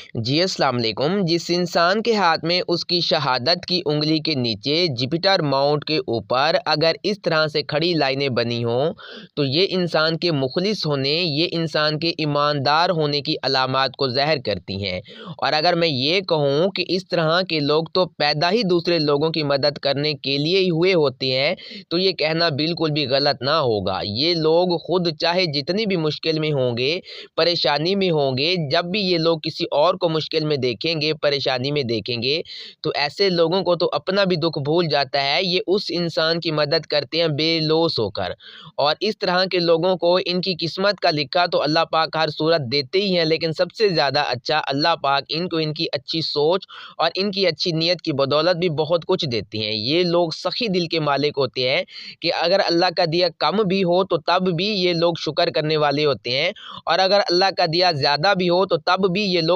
जी अस्सलाम वालेकुम। जिस इंसान के हाथ में उसकी शहादत की उंगली के नीचे जुपिटर माउंट के ऊपर अगर इस तरह से खड़ी लाइनें बनी हों तो ये इंसान के मुखलिस होने, ये इंसान के ईमानदार होने की अलामात को ज़ाहिर करती हैं। और अगर मैं ये कहूँ कि इस तरह के लोग तो पैदा ही दूसरे लोगों की मदद करने के लिए ही हुए होते हैं, तो ये कहना बिल्कुल भी गलत ना होगा। ये लोग खुद चाहे जितनी भी मुश्किल में होंगे, परेशानी में होंगे, जब भी ये लोग किसी और को मुश्किल में देखेंगे, परेशानी में देखेंगे, तो ऐसे लोगों को तो अपना भी दुख भूल जाता है। ये उस इंसान की मदद करते हैं बेलौस होकर। और इस तरह के लोगों को इनकी किस्मत का लिखा तो अल्लाह पाक हर सूरत देते ही हैं, लेकिन सबसे ज़्यादा अच्छा अल्लाह पाक इनको इनकी अच्छी सोच और इनकी अच्छी नीयत की बदौलत भी बहुत कुछ देती हैं। ये लोग सखी दिल के मालिक होते हैं कि अगर अल्लाह का दिया कम भी हो तो तब भी ये लोग शुक्र करने वाले होते हैं, और अगर अल्लाह का दिया ज़्यादा भी हो तो तब भी ये लोग